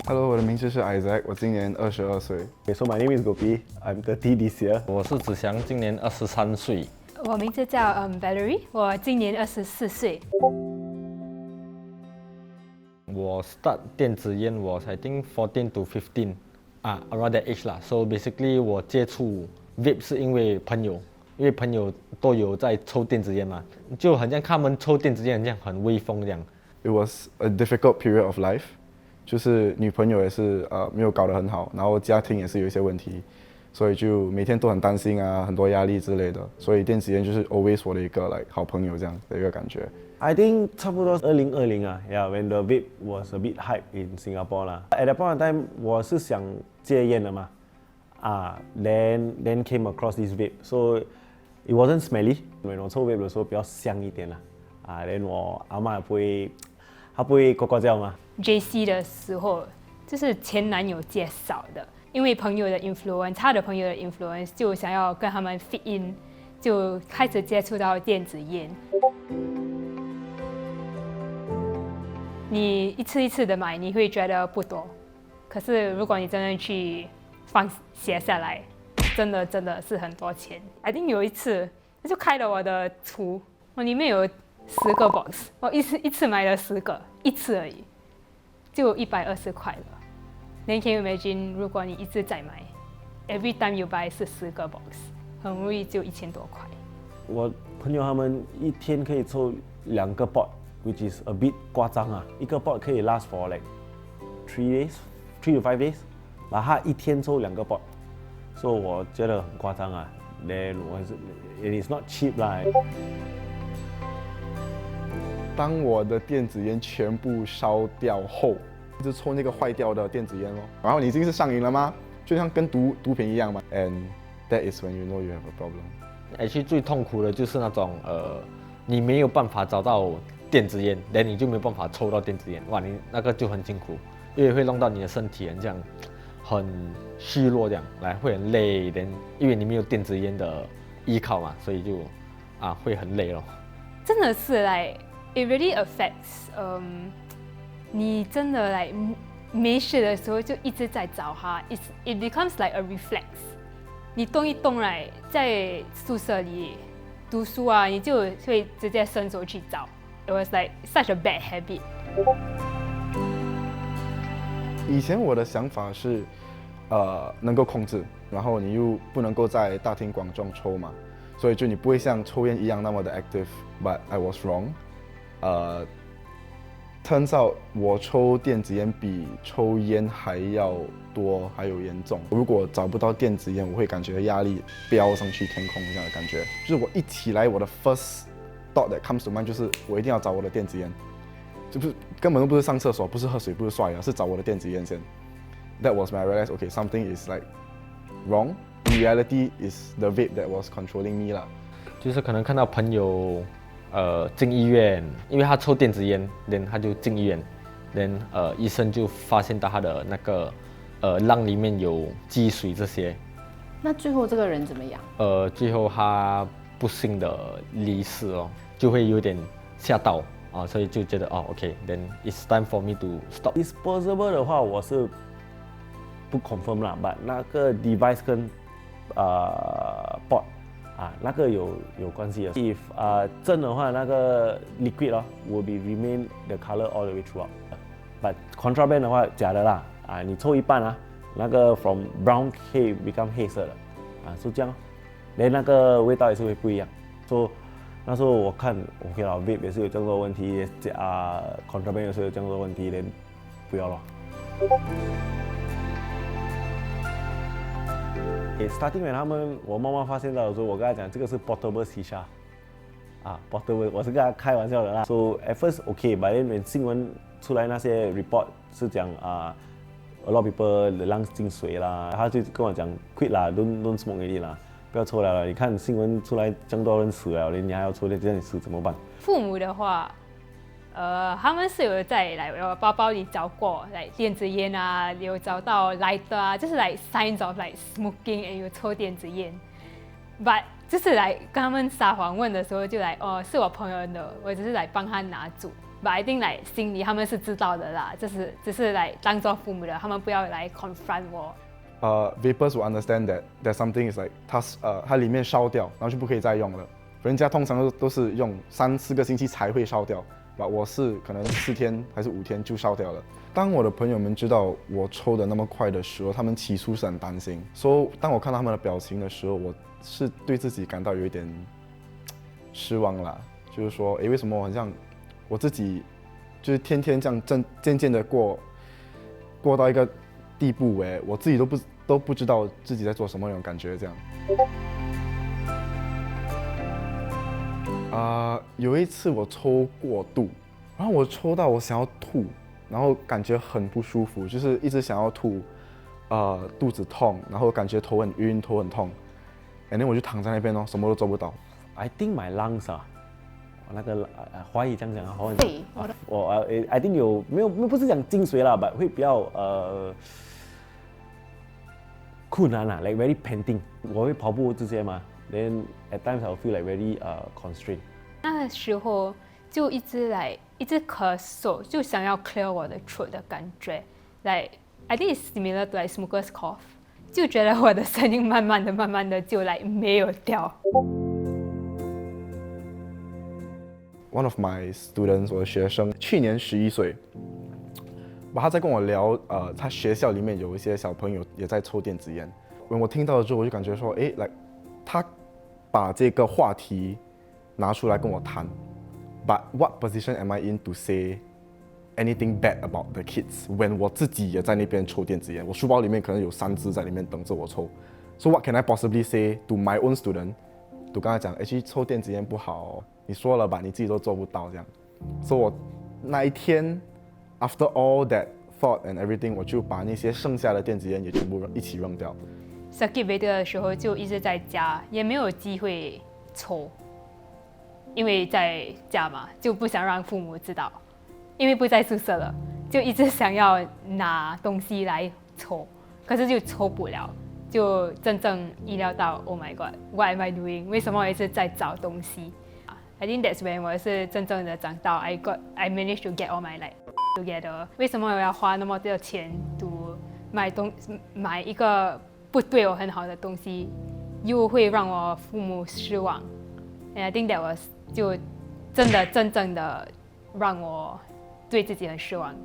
Hello， 我的名字是 Isaac， 我今年22岁。So my name is Gopi. I'm 30 this year. 我是子祥，今年23岁。我名字叫Valerie， 我今年24岁。我 start 电子烟，我才 think 14 to 15 around that age 啦。So basically 我接触 vape 是因为朋友，因为朋友都有在抽电子烟嘛，就好像他们抽电子烟，好像很威风这样。It was a difficult period of life， 就是女朋友也是没有搞得很好，然后家庭也是有一些问题，所以就每天都很担心啊，很多压力之类的。所以电子烟就是 always 我的一个好朋友这样的一个感觉。I think 差不多2020啊 ，Yeah, when the vape was a bit hype in Singapore 啦。At that point in time， 我是想戒烟的嘛，then came across this vape, so it wasn't smelly。when 我抽 vape 的时候比较香一点啦，then 我阿嬷她不会呱呱叫嘛。JC 的时候，就是前男友介绍的，因为朋友的 influence， 他的朋友的 influence， 就想要跟他们 fit in， 就开始接触到电子烟。你一次一次的买，你会觉得不多，可是如果你真的去写下来，真的是很多钱。I think 有一次，他就开了我的橱，我里面有10个 box， 我一次买了10个，一次而已，就120块了。Then can you imagine， 如果你一直在买 ，every time you buy 是10个 box， 很容易就1000多块。我朋友他们一天可以抽2个 pot。Which is a bit 夸张啊！一个 pot 可以 last for like 3 to 5 days， 然后他一天抽2个 pot， 所以我觉得很夸张啊。Then it is not cheap 啦。当我的电子烟全部烧掉后，就抽那个坏掉的电子烟咯。然后你已经是上瘾了吗？就像跟毒品一样嘛。And that is when you know you have a problem. Actually 最痛苦的就是那种你没有办法找到电子烟，然后你就没有办法抽到电子烟，哇，你那个就很辛苦，因为会弄到你的身体这样很虚弱这样，会很累，因为你没有电子烟的依靠嘛，所以就会很累咯。真的是it really affects， 你真的没事的时候就一直在找它 ，it becomes like a reflex。你动一动在宿舍里读书啊，你就会直接伸手去找。It was like such a bad habit。以前我的想法是，能够控制，然后你又不能够在大庭广众抽嘛，所以就你不会像抽烟一样那么的 active。But I was wrong。turns out 我抽电子烟比抽烟还要多，还有严重。如果找不到电子烟，我会感觉压力飙上去天空这样的感觉。就是我一起来，我的 first thought that comes to mind 就是我一定要找我的电子烟，就是根本都不是上厕所，不是喝水，不是刷牙，是找我的电子烟先。That was when I realized, okay, something is like wrong. In reality, is the vape that was controlling me 啦。就是可能看到朋友进医院，因为他抽电子烟，他就进医院，医生就发现到他的那个浪里面有积水这些。那最后这个人怎么样？最后他不幸的离世哦，就会有点吓到所以就觉得OK，then it's time for me to stop。 Disposable 的话我是不 confirm 啦 ，but 那个 device 跟pot 那个有关系的。If 真的话，那个 liquid will be remain the color all the way throughout。But contraband 的话假的啦你抽一半那个 from brown 可以 become 黑色的是这样。连那个味道也是会不一样，所以那时候我看 OK 了 ，vape 也是有这样多问题，contraband 也是有这样多问题，连不要了。starting when 我妈妈发现到的时候，我跟她讲这个是 portable shisha， portable， 我是跟她开玩笑的啦。So at first OK，but then when 新闻出来那些 report 是讲a lot of people 浪进水啦，她就跟我讲 quit 啦 ，don't smoke already 啦。不要抽了，你看新闻出来这么多人死了，你还要抽，这样死怎么办？父母的话，他们是有在包包里找过电子烟有找到 lighter 就是signs of smoking and 有抽电子烟 ，but 就是跟他们撒谎问的时候就是我朋友的，我只是帮他拿住 But I think like 心里他们是知道的啦，只是来当做父母的，他们不要来 confront 我。Vapors will understand that there's something is like 它里面烧掉，然后就不可以再用了。人家通常都是用3-4个星期才会烧掉，我是可能4天还是5天就烧掉了。当我的朋友们知道我抽的那么快的时候，他们起初是很担心。所以当我看到他们的表情的时候，我是对自己感到有一点失望啦。就是说，为什么我好像我自己就是天天这样渐渐的过到一个地步，我自己都不知道自己在做什么那种感觉这样。有一次我抽过度，然后我抽到我想要吐，然后感觉很不舒服，就是一直想要吐，肚子痛，然后感觉头很晕，头很痛，然后我就躺在那边什么都做不到。I think my lungs 那个华语这样讲啊，华语对，我I think 有没有不是讲进水啦，but 会比较困难啦，like very panting。我会跑步这些嘛，then at times I will feel like very constrained。那时候就一直咳嗽，就想要 clear 我的 throat 的感觉，like I think it's similar to like smoker's cough， 就觉得我的声音慢慢的就没有掉。One of my students， 我的学生，去年11岁，他在跟我聊，他学校里面有一些小朋友也在抽电子烟。我听到了之后，我就感觉说，他把这个话题拿出来跟我谈。But what position am I in to say anything bad about the kids when 我自己也在那边抽电子烟？我书包里面可能有3支在里面等着我抽。So what can I possibly say to my own student？ 就跟他讲，其实抽电子烟不好，你说了吧，你自己都做不到这样。所以我那一天 ，after all that thought and everything， 我就把那些剩下的电子烟也全部一起扔掉。Circuit breaker 的时候就一直在家，也没有机会抽，因为在家嘛，就不想让父母知道，因为不在宿舍了，就一直想要拿东西来抽，可是就抽不了。就真正意料到 ，Oh my God，what am I doing？ 为什么我一直在找东西 ？I think that's when 我是真正的长到 I managed to get all my like together。为什么我要花那么多钱买一个不对我很好的东西，又会让我父母失望 ？And I think that was 就真正的让我对自己很失望。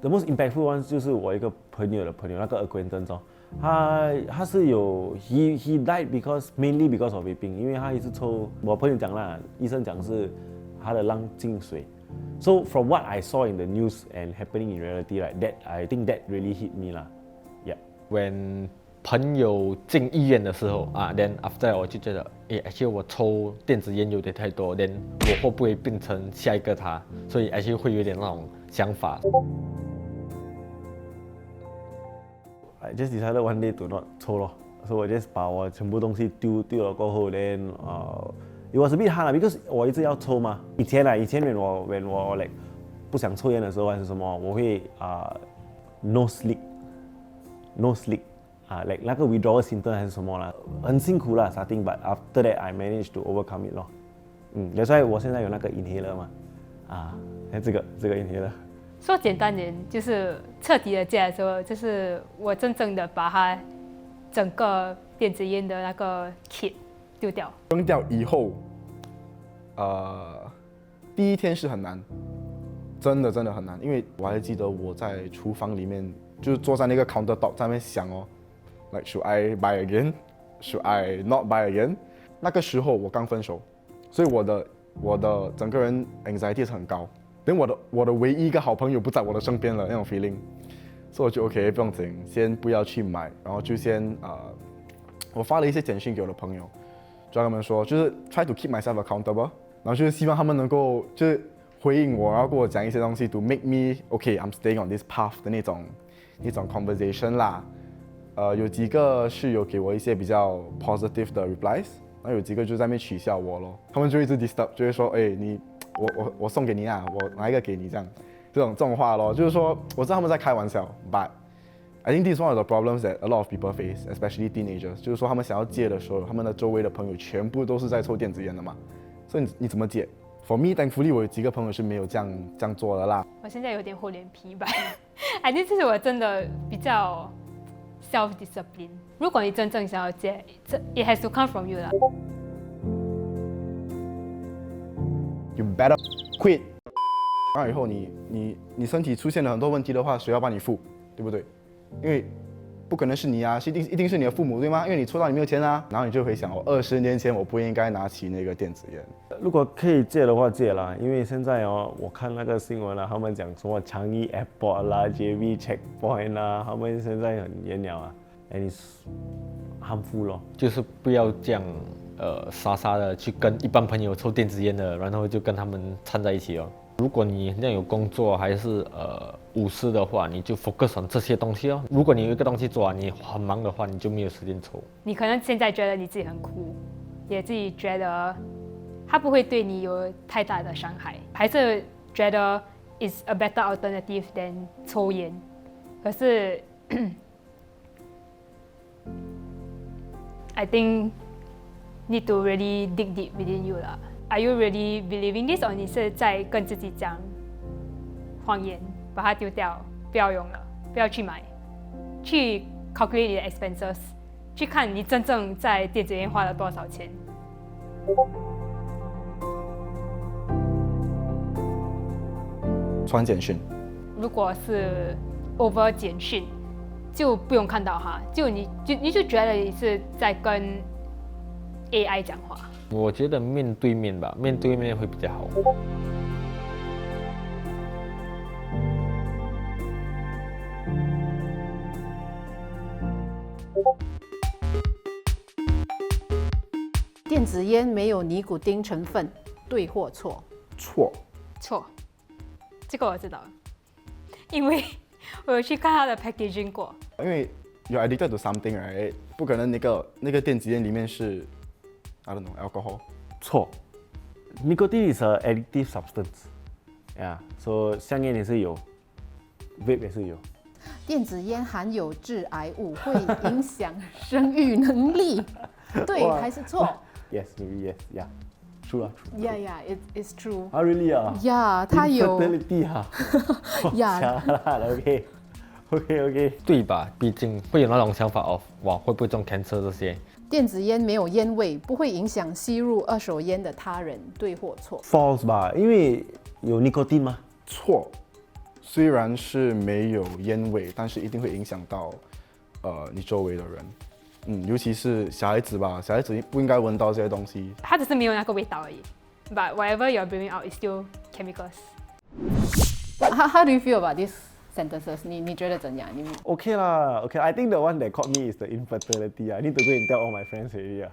The most impactful one 就是我一个朋友的朋友，那个acquaintance他是有 he died mainly because of vaping， 因为他一直抽，我朋友讲啦，医生讲是他的lung进水。So from what I saw in the news and happening in reality, right, that I think that really hit me 啦。Yeah. When 朋友进医院的时候then after 我就觉得actually 我抽电子烟有点太多 then 我会不会变成下一个他，所以actually 会有点那种想法。I just decided one day to not 抽咯，所以我 just 把我全部东西丢了过后 then it was a bit hard because 我一直要抽嘛。以前 when 我 like 不想抽烟的时候还是什么，我会nose leak like 那个 withdrawal symptom 还是什么啦，很辛苦啦 starting but after that I managed to overcome it 咯。所以我现在有那个 inhaler 嘛，这个 inhaler。说简单点，就是彻底的戒的时候，就是我真正的把它整个电子烟的那个 kit 丢掉。扔掉以后，第一天是很难，真的很难，因为我还记得我在厨房里面，就是坐在那个 counter top 在那边想like should I buy again? Should I not buy again? 那个时候我刚分手，所以我的整个人 anxiety 是很高。等我的唯一一个好朋友不在我的身边了那种 feeling， 所以我就 OK 不用紧，先不要去买，然后就先我发了一些简讯给我的朋友，就跟他们说，就是 try to keep myself accountable， 然后就是希望他们能够就是回应我，然后跟我讲一些东西 to make me OK I'm staying on this path 的那种 conversation 啦。有几个是有给我一些比较 positive 的 replies， 然后有几个就在那边取笑我咯，他们就一直 disturb， 就会说我送给你我拿一个给你这种话咯，就是说我知道他们在开玩笑 ，but I think this is one of the problems that a lot of people face, especially teenagers， 就是说他们想要戒的时候，他们的周围的朋友全部都是在抽电子烟的嘛，所以你怎么戒？ For me, thankfully 我有几个朋友是没有这样做的啦。我现在有点厚脸皮吧。I think 这是我真的比较 self discipline。如果你真正想要戒，这 it has to come from you 啦。You better quit。然后以后你身体出现了很多问题的话，谁要帮你付，对不对？因为不可能是你啊，一定是你的父母，对吗？因为你抽到你没有钱啊，然后你就会想，我20年前我不应该拿起那个电子烟。如果可以戒的话戒啦，因为现在哦，我看那个新闻啊，他们讲什么长益 Airport 啦、JB Checkpoint 啦，他们现在很严了啊，and it's harmful 咯。就是不要这样傻傻的去跟一般朋友抽电子烟的，然后就跟他们掺在一起哦。如果你那有工作还是无事的话，你就 focus on 这些东西哦。如果你有一个东西做你很忙的话，你就没有时间抽。你可能现在觉得你自己很酷，也自己觉得它不会对你有太大的伤害，还是觉得 is a better alternative than 抽烟。可是I think need to really dig deep within you 啦。Are you really believing this， or 你是在跟自己讲谎言，把它丢掉，不要用了，不要去买，去 calculate 你的 expenses， 去看你真正在电子烟花了多少钱。传简讯，如果是 over 简讯，就不用看到它，你就觉得你是在跟 AI 讲话。我觉得面对面吧，面对面会比较好。电子烟没有尼古丁成分，对或错？错。错，这个我知道，因为我有去看它的 packaging 过。因为 you're addicted to something, right？ 不可能那个电子烟里面是 I don't know alcohol。错 ，nicotine is a addictive substance， so 香烟也是有 ，vape 也是有。电子烟含有致癌物，会影响生育能力，对还是错 ？Yes, maybe yes, yeah，true 啦 ？Yeah, it's true. 啊 ，really 啊 Yeah， 它有 infertility 啊，呀，假啦 ，OK，对吧？毕竟会有那种想法哦，哇，会不会中 cancer 这些？电子烟没有烟味，不会影响吸入二手烟的他人，对或错？ false 吧，因为有 nicotine 嘛。错，虽然是没有烟味，但是一定会影响到你周围的人，尤其是小孩子吧，小孩子不应该闻到这些东西。它只是没有那个味道而已。But whatever you're breathing out is still chemicals. How do you feel about these sentences？ 你觉得怎样？你 OK 啦 ，OK。I think the one that caught me is the infertility. I need to go and tell all my friends already.